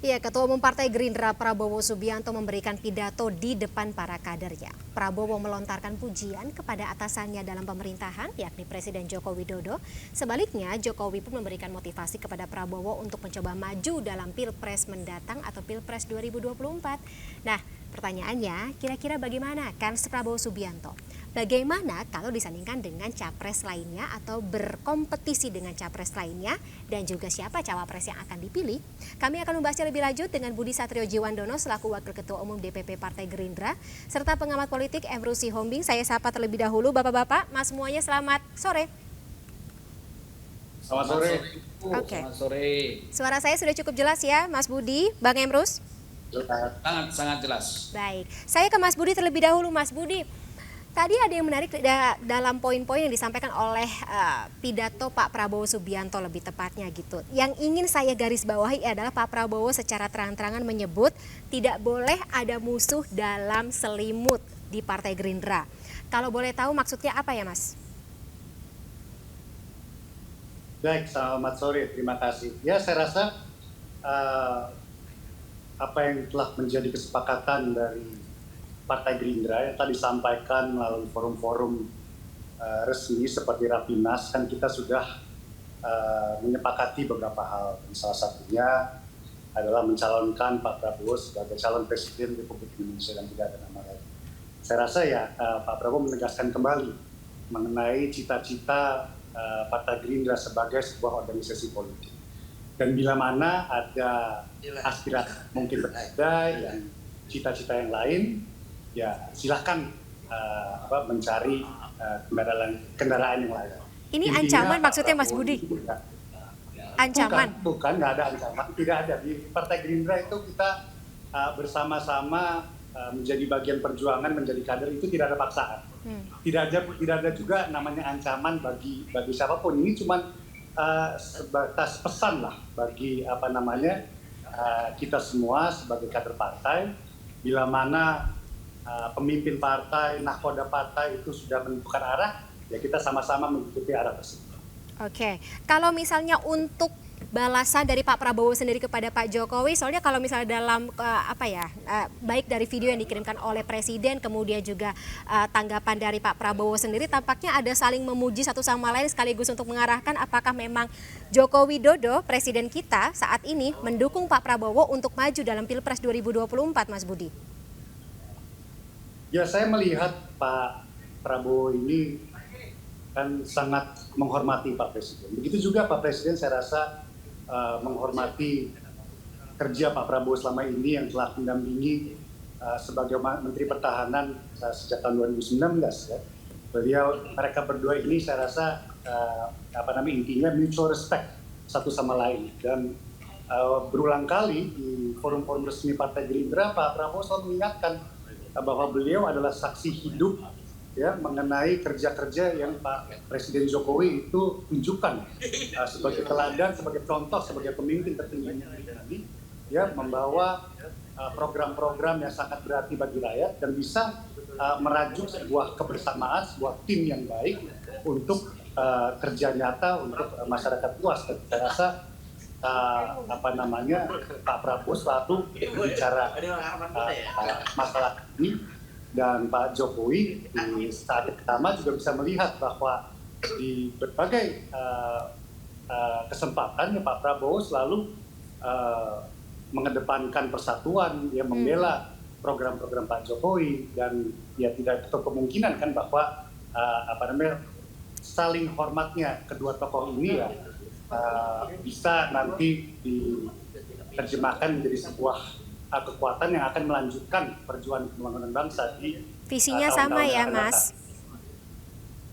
Ya, Ketua Umum Partai Gerindra Prabowo Subianto memberikan pidato di depan para kadernya. Prabowo melontarkan pujian kepada atasannya dalam pemerintahan, yakni Presiden Joko Widodo. Sebaliknya, Jokowi pun memberikan motivasi kepada Prabowo untuk mencoba maju dalam Pilpres mendatang atau Pilpres 2024. Nah, pertanyaannya, kira-kira bagaimana kans Prabowo Subianto? Bagaimana kalau disandingkan dengan capres lainnya atau berkompetisi dengan capres lainnya, dan juga siapa cawapres yang akan dipilih? Kami akan membahasnya lebih lanjut dengan Budi Satrio Jiwandono selaku Wakil Ketua Umum DPP Partai Gerindra, serta pengamat politik Emru Sihombing. Saya sapa terlebih dahulu Bapak-Bapak, Mas semuanya selamat sore. Selamat sore. Oke. Selamat sore. Suara saya sudah cukup jelas ya, Mas Budi, Bang Emrus? Sangat jelas. Baik, saya ke Mas Budi terlebih dahulu. Mas Budi, tadi ada yang menarik dalam poin-poin yang disampaikan oleh pidato Pak Prabowo Subianto lebih tepatnya gitu. Yang ingin saya garis bawahi adalah Pak Prabowo secara terang-terangan menyebut tidak boleh ada musuh dalam selimut di Partai Gerindra. Kalau boleh tahu maksudnya apa ya, Mas? Baik, selamat sore. Terima kasih. Ya, saya rasa apa yang telah menjadi kesepakatan dari Partai Gerindra yang tadi disampaikan melalui forum-forum resmi seperti Rapimnas, kan kita sudah menyepakati beberapa hal. Salah satunya adalah mencalonkan Pak Prabowo sebagai calon Presiden Republik Indonesia dan tidak ada nama lain. Saya rasa ya Pak Prabowo menegaskan kembali mengenai cita-cita Partai Gerindra sebagai sebuah organisasi politik. Dan bila mana ada aspirasi mungkin berbeda, yang cita-cita yang lain, ya silahkan mencari kendaraan yang lain. Ini intinya, ancaman maksudnya Mas Budi? Ancaman? Bukan, nggak ada ancaman, tidak ada. Di Partai Gerindra itu kita bersama-sama menjadi bagian perjuangan, menjadi kader, itu tidak ada paksaan. Tidak ada juga namanya ancaman bagi siapapun. Ini cuma sebatas pesan lah bagi kita semua sebagai kader partai. Bila mana pemimpin partai, nahkoda partai itu sudah menentukan arah, ya kita sama-sama mengikuti arah tersebut. Oke, kalau misalnya untuk balasan dari Pak Prabowo sendiri kepada Pak Jokowi, soalnya kalau misalnya dalam baik dari video yang dikirimkan oleh Presiden, kemudian juga tanggapan dari Pak Prabowo sendiri, tampaknya ada saling memuji satu sama lain sekaligus untuk mengarahkan apakah memang Joko Widodo, Presiden kita saat ini, mendukung Pak Prabowo untuk maju dalam Pilpres 2024, Mas Budi. Ya, saya melihat Pak Prabowo ini kan sangat menghormati Pak Presiden. Begitu juga Pak Presiden saya rasa menghormati kerja Pak Prabowo selama ini yang telah mendampingi sebagai Menteri Pertahanan sejak tahun 2019. Ya. Mereka berdua ini saya rasa intinya mutual respect satu sama lain. Dan berulang kali di forum-forum resmi Partai Gerindra, Pak Prabowo selalu mengingatkan bahwa beliau adalah saksi hidup ya mengenai kerja-kerja yang Pak Presiden Jokowi itu tunjukkan sebagai teladan, sebagai contoh, sebagai pemimpin tertinggi ini, ya membawa program-program yang sangat berarti bagi rakyat dan bisa merajuk sebuah kebersamaan, sebuah tim yang baik untuk kerja nyata untuk masyarakat luas. Dan saya rasa Pak Prabowo selalu bicara masalah ini. Dan Pak Jokowi di saat pertama juga bisa melihat bahwa di berbagai kesempatan ya Pak Prabowo selalu mengedepankan persatuan, ya membela program-program Pak Jokowi, dan ya tidak tertutup kemungkinan kan bahwa saling hormatnya kedua tokoh ini ya bisa nanti diterjemahkan menjadi sebuah kekuatan yang akan melanjutkan perjuangan pembangunan bangsa di visinya sama ya, Mas?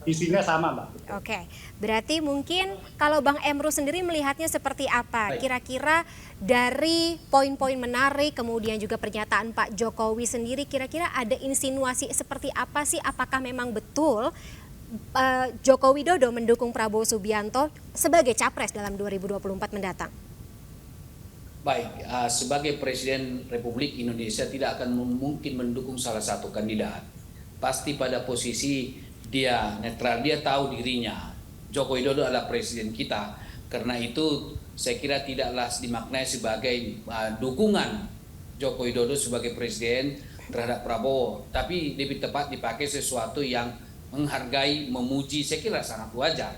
Visinya sama, Mbak. Oke, berarti mungkin kalau Bang Emru sendiri melihatnya seperti apa? Kira-kira dari poin-poin menarik, kemudian juga pernyataan Pak Jokowi sendiri, kira-kira ada insinuasi seperti apa sih? Apakah memang betul Joko Widodo mendukung Prabowo Subianto sebagai capres dalam 2024 mendatang? Baik, sebagai Presiden Republik Indonesia tidak akan mungkin mendukung salah satu kandidat. Pasti pada posisi dia netral, dia tahu dirinya. Joko Widodo adalah presiden kita, karena itu saya kira tidaklah dimaknai sebagai dukungan Joko Widodo sebagai presiden terhadap Prabowo, tapi lebih tepat dipakai sesuatu yang menghargai, memuji, saya kira sangat wajar.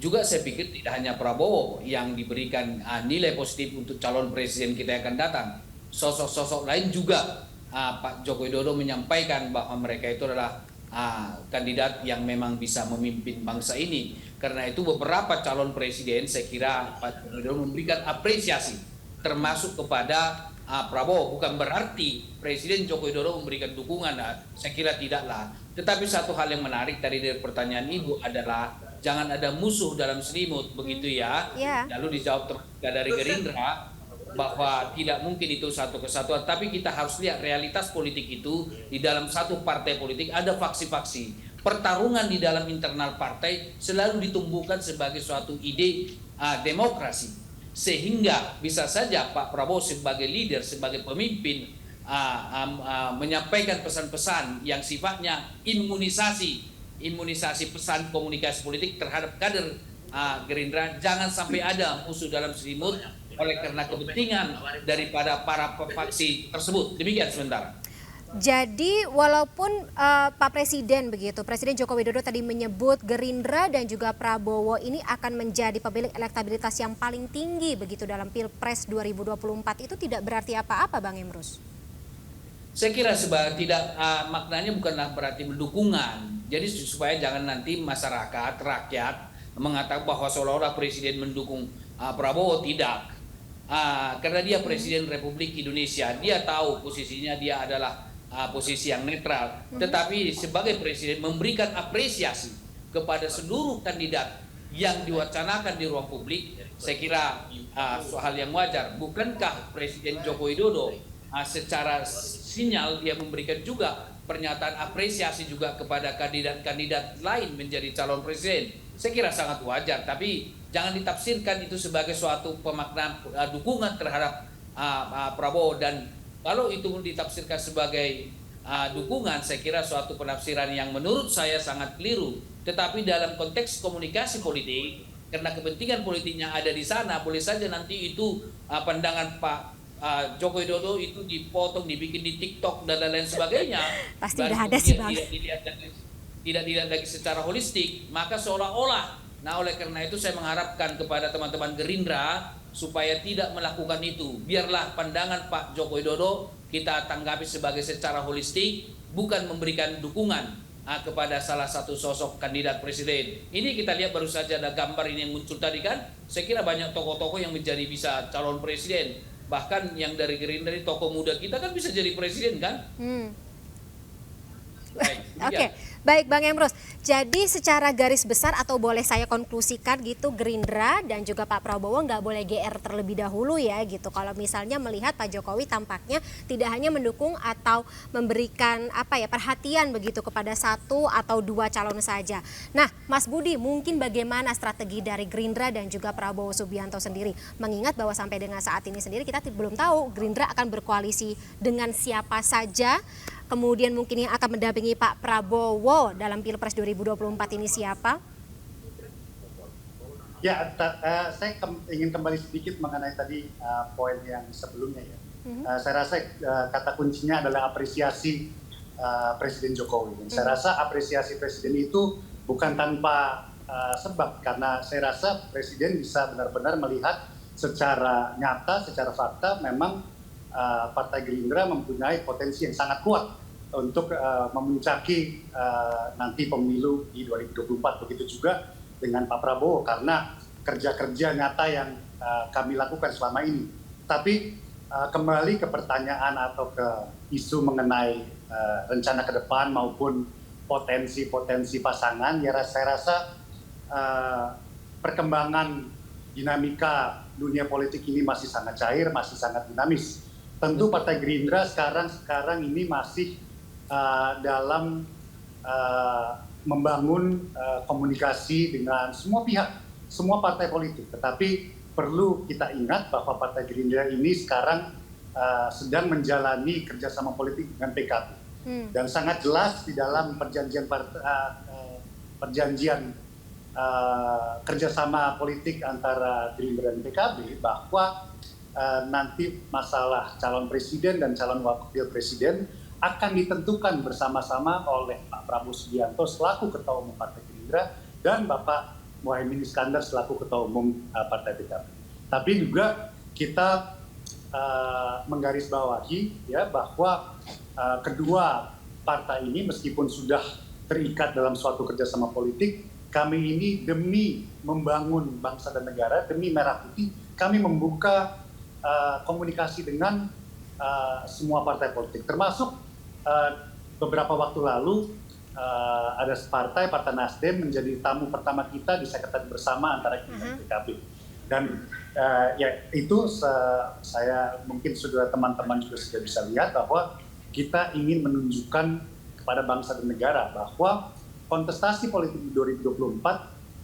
Juga saya pikir tidak hanya Prabowo yang diberikan nilai positif untuk calon presiden kita yang akan datang. Sosok-sosok lain juga Pak Joko Widodo menyampaikan bahwa mereka itu adalah kandidat yang memang bisa memimpin bangsa ini. Karena itu beberapa calon presiden saya kira Pak Joko Widodo memberikan apresiasi termasuk kepada Prabowo. Bukan berarti Presiden Joko Widodo memberikan dukungan, saya kira tidaklah. Tetapi satu hal yang menarik dari pertanyaan Ibu adalah jangan ada musuh dalam selimut, begitu ya. Lalu dijawab dari Gerindra bahwa tidak mungkin itu satu kesatuan, tapi kita harus lihat realitas politik itu di dalam satu partai politik ada faksi-faksi. Pertarungan di dalam internal partai selalu ditumbuhkan sebagai suatu ide demokrasi. Sehingga bisa saja Pak Prabowo sebagai leader, sebagai pemimpin menyampaikan pesan-pesan yang sifatnya imunisasi pesan komunikasi politik terhadap kader Gerindra. Jangan sampai ada musuh dalam selimut oleh karena kepentingan daripada para faksi tersebut. Demikian sementara. Jadi walaupun Pak Presiden begitu, Presiden Joko Widodo tadi menyebut Gerindra dan juga Prabowo ini akan menjadi pemilik elektabilitas yang paling tinggi begitu dalam Pilpres 2024, itu tidak berarti apa-apa Bang Emrus? Saya kira tidak maknanya bukanlah berarti dukungan. Jadi supaya jangan nanti masyarakat, rakyat mengatakan bahwa seolah-olah Presiden mendukung Prabowo, tidak. Karena dia Presiden Republik Indonesia, dia tahu posisinya dia adalah posisi yang netral, tetapi sebagai presiden memberikan apresiasi kepada seluruh kandidat yang diwacanakan di ruang publik, saya kira soal yang wajar. Bukankah Presiden Joko Widodo secara sinyal dia memberikan juga pernyataan apresiasi juga kepada kandidat-kandidat lain menjadi calon presiden? Saya kira sangat wajar, tapi jangan ditafsirkan itu sebagai suatu pemaknaan dukungan terhadap Prabowo. Dan kalau itu ditafsirkan sebagai dukungan, saya kira suatu penafsiran yang menurut saya sangat keliru. Tetapi dalam konteks komunikasi politik, karena kepentingan politiknya ada di sana, boleh saja nanti itu pandangan Pak Joko Widodo itu dipotong, dibikin di TikTok dan lain-lain sebagainya. Pasti udah ada sih Bang. Tidak dilihat lagi secara holistik, maka seolah-olah. Nah, oleh karena itu saya mengharapkan kepada teman-teman Gerindra supaya tidak melakukan itu. Biarlah pandangan Pak Joko Widodo kita tanggapi sebagai secara holistik, bukan memberikan dukungan kepada salah satu sosok kandidat presiden. Ini kita lihat baru saja ada gambar ini yang muncul tadi kan. Saya kira banyak tokoh-tokoh yang menjadi bisa calon presiden. Bahkan yang dari Gerindra, dari tokoh muda kita kan bisa jadi presiden kan. Oke. Baik Bang Emrus, jadi secara garis besar atau boleh saya konklusikan gitu, Gerindra dan juga Pak Prabowo nggak boleh GR terlebih dahulu ya gitu. Kalau misalnya melihat Pak Jokowi tampaknya tidak hanya mendukung atau memberikan perhatian begitu kepada satu atau dua calon saja. Nah Mas Budi, mungkin bagaimana strategi dari Gerindra dan juga Prabowo Subianto sendiri? Mengingat bahwa sampai dengan saat ini sendiri kita belum tahu Gerindra akan berkoalisi dengan siapa saja. Kemudian mungkin yang akan mendampingi Pak Prabowo dalam Pilpres 2024 ini siapa? Ya, saya ingin kembali sedikit mengenai tadi poin yang sebelumnya ya. Saya rasa kata kuncinya adalah apresiasi Presiden Jokowi. Dan saya rasa apresiasi Presiden itu bukan tanpa sebab, karena saya rasa Presiden bisa benar-benar melihat secara nyata, secara fakta memang Partai Gerindra mempunyai potensi yang sangat kuat untuk memuncaki nanti pemilu di 2024. Begitu juga dengan Pak Prabowo, karena kerja-kerja nyata yang kami lakukan selama ini. Tapi kembali ke pertanyaan atau ke isu mengenai rencana ke depan maupun potensi-potensi pasangan, ya saya rasa perkembangan dinamika dunia politik ini masih sangat cair, masih sangat dinamis. Tentu Partai Gerindra sekarang ini masih dalam membangun komunikasi dengan semua pihak, semua partai politik. Tetapi perlu kita ingat bahwa Partai Gerindra ini sekarang sedang menjalani kerjasama politik dengan PKB. Dan sangat jelas di dalam perjanjian kerjasama politik antara Gerindra dan PKB bahwa nanti masalah calon presiden dan calon wakil presiden akan ditentukan bersama-sama oleh Pak Prabowo Subianto selaku Ketua Umum Partai Gerindra dan Bapak Muhaimin Iskandar selaku Ketua Umum Partai PKB. Tapi juga kita menggarisbawahi ya bahwa kedua partai ini meskipun sudah terikat dalam suatu kerjasama politik, kami ini demi membangun bangsa dan negara, demi Merah Putih, kami membuka komunikasi dengan semua partai politik, termasuk beberapa waktu lalu ada Partai Nasdem menjadi tamu pertama kita di Sekretariat Bersama antara kita dan PKB. Dan ya itu saya mungkin sudah teman-teman juga sudah bisa lihat bahwa kita ingin menunjukkan kepada bangsa dan negara bahwa kontestasi politik di 2024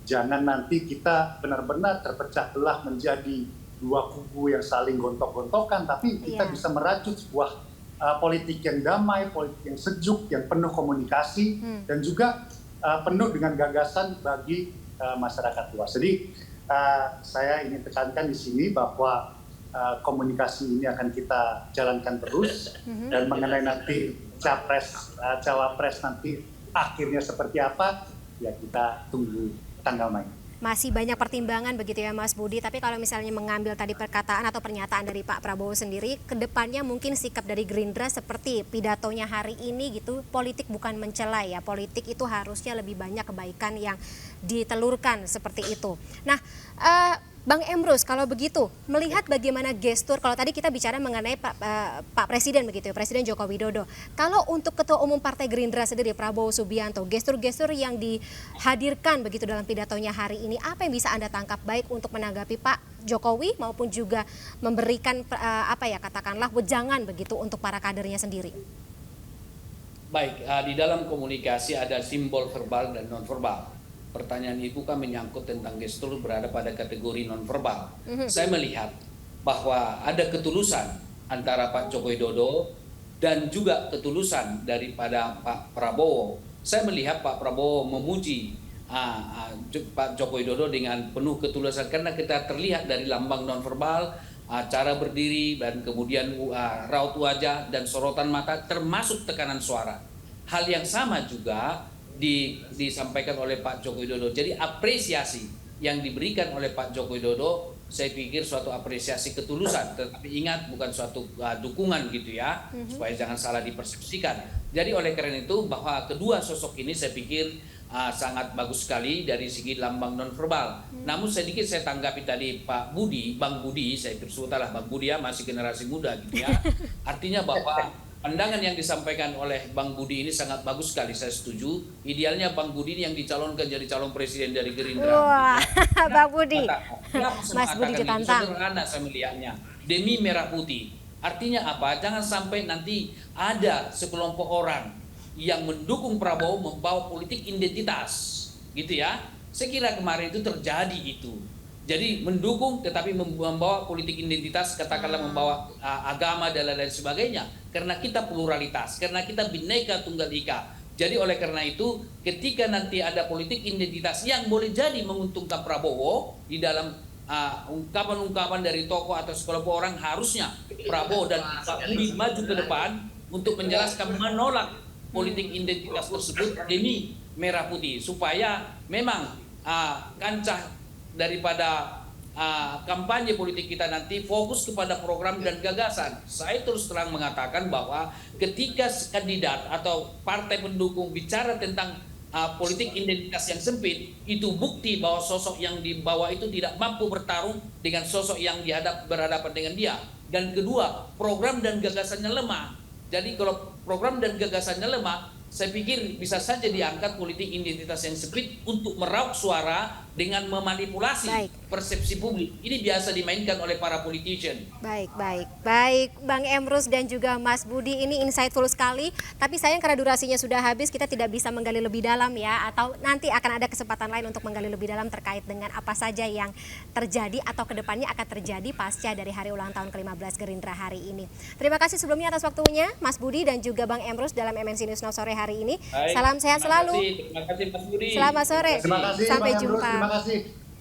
jangan nanti kita benar-benar terpecah belah menjadi dua kubu yang saling gontok-gontokan, tapi kita bisa merajut sebuah politik yang damai, politik yang sejuk, yang penuh komunikasi dan juga penuh dengan gagasan bagi masyarakat luas. Jadi saya ingin tekankan di sini bahwa komunikasi ini akan kita jalankan terus dan mengenai nanti cawapres nanti akhirnya seperti apa ya kita tunggu tanggal main. Masih banyak pertimbangan begitu ya Mas Budi, tapi kalau misalnya mengambil tadi perkataan atau pernyataan dari Pak Prabowo sendiri, kedepannya mungkin sikap dari Gerindra seperti pidatonya hari ini gitu, politik bukan mencela ya, politik itu harusnya lebih banyak kebaikan yang ditelurkan seperti itu. Nah, Bang Emrus, kalau begitu, melihat bagaimana gestur, kalau tadi kita bicara mengenai Pak Presiden begitu ya, Presiden Joko Widodo. Kalau untuk Ketua Umum Partai Gerindra sendiri, Prabowo Subianto, gestur-gestur yang dihadirkan begitu dalam pidatonya hari ini, apa yang bisa Anda tangkap baik untuk menanggapi Pak Jokowi maupun juga memberikan katakanlah wejangan begitu untuk para kadernya sendiri? Baik, di dalam komunikasi ada simbol verbal dan non-verbal. Pertanyaan Ibu kan menyangkut tentang gestur berada pada kategori nonverbal. Saya melihat bahwa ada ketulusan antara Pak Joko Widodo dan juga ketulusan daripada Pak Prabowo. Saya melihat Pak Prabowo memuji Pak Joko Widodo dengan penuh ketulusan karena kita terlihat dari lambang nonverbal, cara berdiri dan kemudian raut wajah dan sorotan mata termasuk tekanan suara. Hal yang sama juga disampaikan oleh Pak Joko Widodo. Jadi apresiasi yang diberikan oleh Pak Joko Widodo saya pikir suatu apresiasi ketulusan, tetapi ingat bukan suatu dukungan gitu ya, supaya jangan salah dipersepsikan. Jadi oleh karena itu bahwa kedua sosok ini saya pikir sangat bagus sekali dari segi lambang nonverbal. Namun sedikit saya tanggapi tadi Pak Budi, Bang Budi, saya bersutalah Bang Budi ya, masih generasi muda gitu ya. Artinya bahwa pandangan yang disampaikan oleh Bang Budi ini sangat bagus sekali, saya setuju. Idealnya Bang Budi ini yang dicalonkan jadi calon presiden dari Gerindra. Wah, Bang Budi. Mas Budi ditantang. Sederhana saya melihatnya, demi Merah Putih. Artinya apa? Jangan sampai nanti ada sekelompok orang yang mendukung Prabowo membawa politik identitas, gitu ya. Saya kira kemarin itu terjadi itu. Jadi mendukung tetapi membawa politik identitas, katakanlah membawa agama dan lain sebagainya. Karena kita pluralitas, karena kita Bhinneka Tunggal Ika. Jadi oleh karena itu ketika nanti ada politik identitas yang boleh jadi menguntungkan Prabowo di dalam ungkapan-ungkapan dari tokoh atau sekelompok orang, harusnya Prabowo dan Pak Budi maju ke depan untuk menjelaskan menolak politik identitas tersebut demi Merah Putih. Supaya memang kancah daripada kampanye politik kita nanti fokus kepada program dan gagasan. Saya terus terang mengatakan bahwa ketika kandidat atau partai pendukung bicara tentang politik identitas yang sempit, itu bukti bahwa sosok yang dibawa itu tidak mampu bertarung dengan sosok yang berhadapan dengan dia. Dan kedua, program dan gagasannya lemah. Jadi kalau program dan gagasannya lemah, saya pikir bisa saja diangkat politik identitas yang sempit untuk meraup suara dengan memanipulasi persepsi publik. Ini biasa dimainkan oleh para politician. Baik, Bang Emrus dan juga Mas Budi, ini insightful sekali. Tapi sayang karena durasinya sudah habis, kita tidak bisa menggali lebih dalam ya. Atau nanti akan ada kesempatan lain untuk menggali lebih dalam terkait dengan apa saja yang terjadi atau kedepannya akan terjadi pasca dari hari ulang tahun ke-15 Gerindra hari ini. Terima kasih sebelumnya atas waktunya, Mas Budi dan juga Bang Emrus dalam MNC News Now sore hari ini. Salam sehat selalu. Terima kasih Mas Budi. Selamat sore. Terima kasih, Sampai Bang Emrus. jumpa. Terima kasih.